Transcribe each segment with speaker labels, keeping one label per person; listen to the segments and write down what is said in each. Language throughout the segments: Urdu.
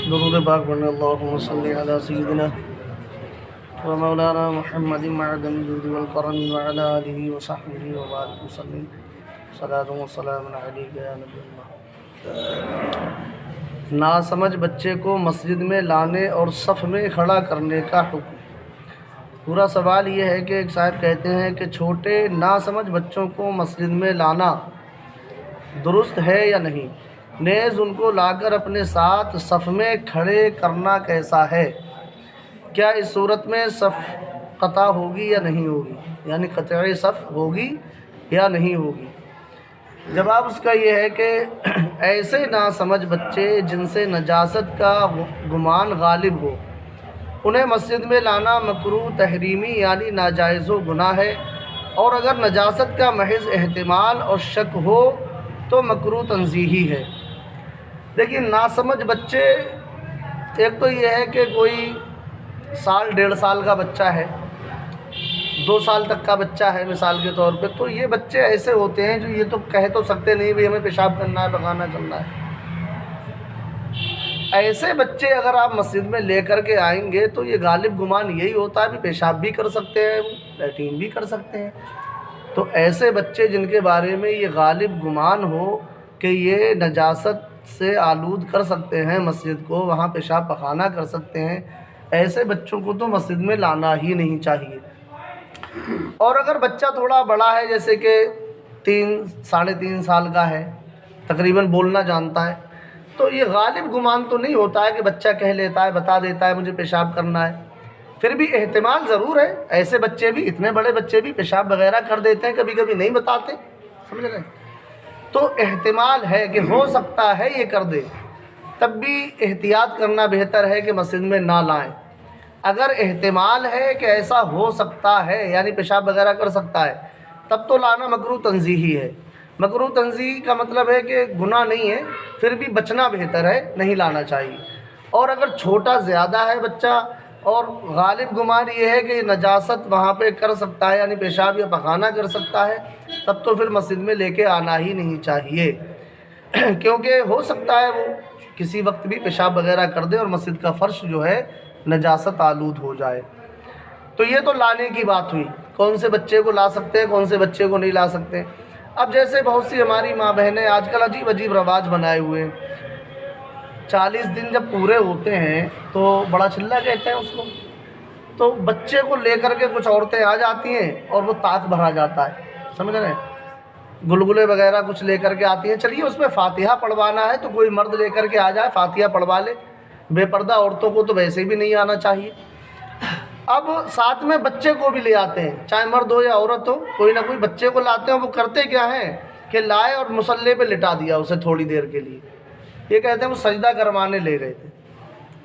Speaker 1: درود پاک پڑھنے اللہم صلی علی سیدنا و مولانا محمد معدن الجود والکرم وعلی آلہ وصحبہ وبارک وسلم صلاۃ و سلام علیک یا نبی اللہ۔ ناسمجھ بچے کو مسجد میں لانے اور صف میں کھڑا کرنے کا حکم۔ پورا سوال یہ ہے کہ ایک صاحب کہتے ہیں کہ چھوٹے ناسمجھ بچوں کو مسجد میں لانا درست ہے یا نہیں، نیز ان کو لا کر اپنے ساتھ صف میں کھڑے کرنا کیسا ہے؟ کیا اس صورت میں صف قطع ہوگی یا نہیں ہوگی، یعنی قطع صف ہوگی یا نہیں ہوگی؟ جواب اس کا یہ ہے کہ ایسے ناسمجھ بچے جن سے نجاست کا گمان غالب ہو، انہیں مسجد میں لانا مکروہ تحریمی یعنی ناجائز و گناہ ہے، اور اگر نجاست کا محض احتمال اور شک ہو تو مکروہ تنزیہی ہے۔ لیکن ناسمجھ بچے، ایک تو یہ ہے کہ کوئی سال 1.5 سال کا بچہ ہے، 2 سال تک کا بچہ ہے مثال کے طور پہ، تو یہ بچے ایسے ہوتے ہیں جو یہ تو کہہ تو سکتے نہیں بھی ہمیں پیشاب کرنا ہے، پخانہ کرنا ہے۔ ایسے بچے اگر آپ مسجد میں لے کر کے آئیں گے تو یہ غالب گمان یہی ہوتا ہے کہ پیشاب بھی کر سکتے ہیں، لیٹرین بھی کر سکتے ہیں۔ تو ایسے بچے جن کے بارے میں یہ غالب گمان ہو کہ یہ نجاست سے آلود کر سکتے ہیں مسجد کو، وہاں پیشاب پخانہ کر سکتے ہیں، ایسے بچوں کو تو مسجد میں لانا ہی نہیں چاہیے۔ اور اگر بچہ تھوڑا بڑا ہے، جیسے کہ 3-3.5 سال کا ہے، تقریباً بولنا جانتا ہے، تو یہ غالب گمان تو نہیں ہوتا ہے کہ بچہ کہہ لیتا ہے، بتا دیتا ہے مجھے پیشاب کرنا ہے۔ پھر بھی احتمال ضرور ہے، ایسے بچے بھی، اتنے بڑے بچے بھی پیشاب وغیرہ کر دیتے ہیں، کبھی کبھی نہیں بتاتے، سمجھ رہے ہیں؟ تو احتمال ہے کہ ہو سکتا ہے یہ کر دے، تب بھی احتیاط کرنا بہتر ہے کہ مسجد میں نہ لائیں۔ اگر احتمال ہے کہ ایسا ہو سکتا ہے، یعنی پیشاب وغیرہ کر سکتا ہے، تب تو لانا مکروہ تنزیہی ہے۔ مکروہ تنزیہی کا مطلب ہے کہ گناہ نہیں ہے، پھر بھی بچنا بہتر ہے، نہیں لانا چاہیے۔ اور اگر چھوٹا زیادہ ہے بچہ اور غالب گمان یہ ہے کہ نجاست وہاں پہ کر سکتا ہے، یعنی پیشاب یا پخانہ کر سکتا ہے، تب تو پھر مسجد میں لے کے آنا ہی نہیں چاہیے، کیونکہ ہو سکتا ہے وہ کسی وقت بھی پیشاب وغیرہ کر دے اور مسجد کا فرش جو ہے نجاست آلود ہو جائے۔ تو یہ تو لانے کی بات ہوئی، کون سے بچے کو لا سکتے ہیں، کون سے بچے کو نہیں لا سکتے۔ اب جیسے بہت سی ہماری ماں بہنیں آج کل عجیب عجیب رواج بنائے ہوئے ہیں، 40 دن جب پورے ہوتے ہیں تو بڑا چلہ کہتے ہیں اس کو، تو بچے کو لے کر کے کچھ عورتیں آ جاتی ہیں اور وہ طاق بھرا جاتا ہے، سمجھ رہے ہیں، گلگلے وغیرہ کچھ لے کر کے آتی ہیں۔ چلیے اس میں فاتحہ پڑھوانا ہے تو کوئی مرد لے کر کے آ جائے، فاتحہ پڑھوا لے، بے پردہ عورتوں کو تو ویسے بھی نہیں آنا چاہیے۔ اب ساتھ میں بچے کو بھی لے آتے ہیں، چاہے مرد ہو یا عورت ہو، کوئی نہ کوئی بچے کو لاتے ہیں۔ وہ کرتے کیا ہیں کہ لائے اور مصلی پہ لٹا دیا اسے تھوڑی دیر کے لیے، یہ کہتے ہیں وہ سجدہ کروانے لے گئے تھے۔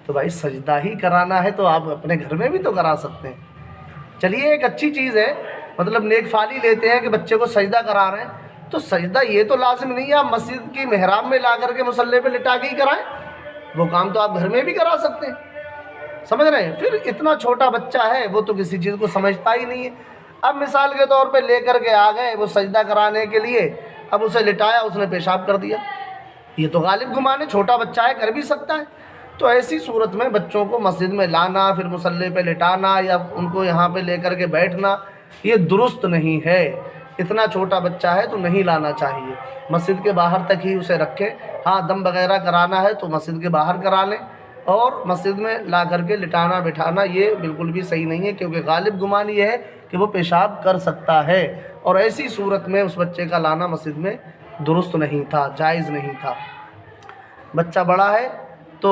Speaker 1: تو بھائی سجدہ ہی کرانا ہے تو آپ اپنے گھر میں بھی تو کرا سکتے ہیں۔ چلیے ایک اچھی چیز ہے، مطلب نیک فالی لیتے ہیں کہ بچے کو سجدہ کرا رہے ہیں، تو سجدہ یہ تو لازم نہیں ہے آپ مسجد کی محراب میں لا کر کے مصلی پہ لٹا کے ہی کرائیں، وہ کام تو آپ گھر میں بھی کرا سکتے ہیں، سمجھ رہے ہیں؟ پھر اتنا چھوٹا بچہ ہے وہ تو کسی چیز کو سمجھتا ہی نہیں ہے۔ اب مثال کے طور پہ لے کر کے آ گئے وہ سجدہ کرانے کے لیے، اب اسے لٹایا، اس نے پیشاب کر دیا، یہ تو غالب گمان ہے، چھوٹا بچہ ہے، کر بھی سکتا ہے۔ تو ایسی صورت میں بچوں کو مسجد میں لانا، پھر مصلی پہ لٹانا یا ان کو یہاں پہ لے کر کے بیٹھنا، یہ درست نہیں ہے۔ اتنا چھوٹا بچہ ہے تو نہیں لانا چاہیے، مسجد کے باہر تک ہی اسے رکھیں۔ ہاں دم وغیرہ کرانا ہے تو مسجد کے باہر کرا لیں، اور مسجد میں لا کر کے لٹانا بٹھانا یہ بالکل بھی صحیح نہیں ہے، کیونکہ غالب گمان یہ ہے کہ وہ پیشاب کر سکتا ہے، اور ایسی صورت میں اس بچے کا لانا مسجد میں درست نہیں تھا، جائز نہیں تھا۔ بچہ بڑا ہے تو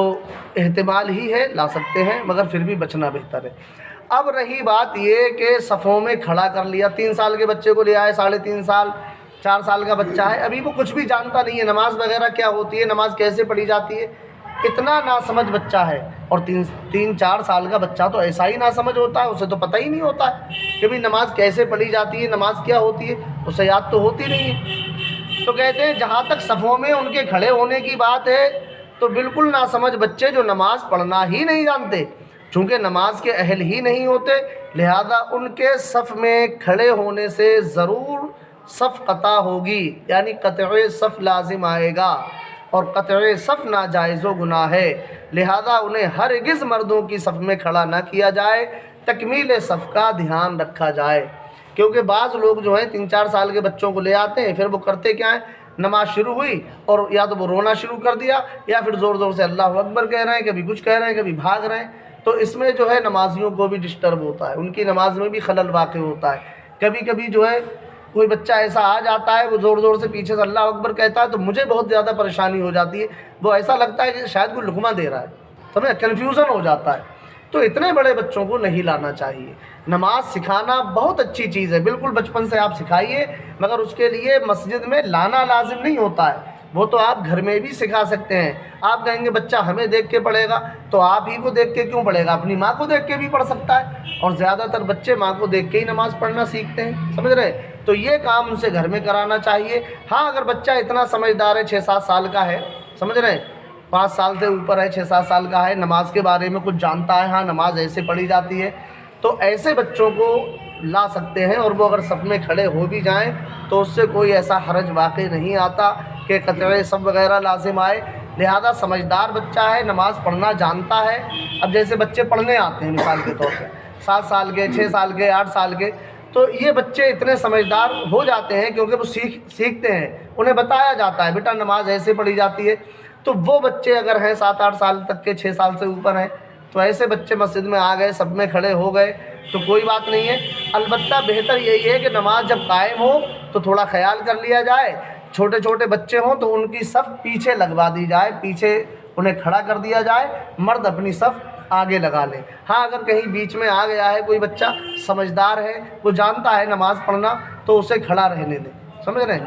Speaker 1: احتمال ہی ہے، لا سکتے ہیں، مگر پھر بھی بچنا بہتر ہے۔ اب رہی بات یہ کہ صفوں میں کھڑا کر لیا، 3 سال کے بچے کو لے آئے، 3.5 سال 4 سال کا بچہ ہے، ابھی وہ کچھ بھی جانتا نہیں ہے، نماز وغیرہ کیا ہوتی ہے، نماز کیسے پڑھی جاتی ہے، اتنا ناسمجھ بچہ ہے۔ اور 3-4 سال کا بچہ تو ایسا ہی ناسمجھ ہوتا ہے، اسے تو پتہ ہی نہیں ہوتا ہے کہ بھئی نماز کیسے پڑھی جاتی ہے، نماز کیا ہوتی ہے، اسے یاد تو ہوتی نہیں ہے۔ تو کہتے ہیں جہاں تک صفوں میں ان کے کھڑے ہونے کی بات ہے تو بالکل ناسمجھ بچے جو نماز پڑھنا ہی نہیں جانتے، چونکہ نماز کے اہل ہی نہیں ہوتے، لہذا ان کے صف میں کھڑے ہونے سے ضرور صف قطع ہوگی، یعنی قطع صف لازم آئے گا۔ اور قطع صف ناجائز و گناہ ہے، لہذا انہیں ہرگز مردوں کی صف میں کھڑا نہ کیا جائے، تکمیل صف کا دھیان رکھا جائے۔ کیونکہ بعض لوگ جو ہیں 3-4 سال کے بچوں کو لے آتے ہیں، پھر وہ کرتے کیا ہیں، نماز شروع ہوئی اور یا تو وہ رونا شروع کر دیا یا پھر زور زور سے اللہ اکبر کہہ رہے ہیں، کبھی کچھ کہہ رہے ہیں، کبھی بھاگ رہے ہیں، تو اس میں جو ہے نمازیوں کو بھی ڈسٹرب ہوتا ہے، ان کی نماز میں بھی خلل واقع ہوتا ہے۔ کبھی کبھی جو ہے کوئی بچہ ایسا آ جاتا ہے، وہ زور زور سے پیچھے سے اللہ اکبر کہتا ہے، تو مجھے بہت زیادہ پریشانی ہو جاتی ہے، وہ ایسا لگتا ہے کہ شاید کوئی لقمہ دے رہا ہے، سمجھے، کنفیوژن ہو جاتا ہے۔ تو اتنے بڑے بچوں کو نہیں لانا چاہیے۔ نماز سکھانا بہت اچھی چیز ہے، بالکل بچپن سے آپ سکھائیے، مگر اس کے لیے مسجد میں لانا لازم نہیں ہوتا ہے، وہ تو آپ گھر میں بھی سکھا سکتے ہیں۔ آپ کہیں گے بچہ ہمیں دیکھ کے پڑھے گا، تو آپ ہی کو دیکھ کے کیوں پڑھے گا، اپنی ماں کو دیکھ کے بھی پڑھ سکتا ہے، اور زیادہ تر بچے ماں کو دیکھ کے ہی نماز پڑھنا سیکھتے ہیں، سمجھ رہے ہیں؟ تو یہ کام ان سے گھر میں کرانا چاہیے۔ ہاں اگر بچہ اتنا سمجھدار ہے، 6-7 سال کا ہے، سمجھ رہے ہیں، 5 سال سے اوپر ہے، 6-7 سال کا ہے، نماز کے بارے میں کچھ جانتا ہے، ہاں نماز ایسے پڑھی جاتی ہے، تو ایسے بچوں کو لا سکتے ہیں، اور وہ اگر صف میں کھڑے ہو بھی جائیں تو اس سے کوئی ایسا حرج واقع نہیں آتا کہ قطع صف وغیرہ لازم آئے۔ لہذا سمجھدار بچہ ہے، نماز پڑھنا جانتا ہے۔ اب جیسے بچے پڑھنے آتے ہیں مثال کے طور پہ 7 سال کے، 6 سال کے، 8 سال کے، تو یہ بچے اتنے سمجھدار ہو جاتے ہیں کیونکہ وہ سیکھتے ہیں، انہیں بتایا جاتا ہے بیٹا نماز ایسے پڑھی جاتی ہے۔ تو وہ بچے اگر ہیں 7-8 سال تک کے، 6 سال سے اوپر ہیں، تو ایسے بچے مسجد میں آ گئے، سب میں کھڑے ہو گئے تو کوئی بات نہیں ہے۔ البتہ بہتر یہی ہے کہ نماز جب قائم ہو تو تھوڑا خیال کر لیا جائے، چھوٹے چھوٹے بچے ہوں تو ان کی صف پیچھے لگوا دی جائے، پیچھے انہیں کھڑا کر دیا جائے، مرد اپنی صف آگے لگا لیں۔ ہاں اگر کہیں بیچ میں آ گیا ہے کوئی بچہ، سمجھدار ہے، وہ جانتا ہے نماز پڑھنا، تو اسے کھڑا رہنے دیں، سمجھ رہے ہیں۔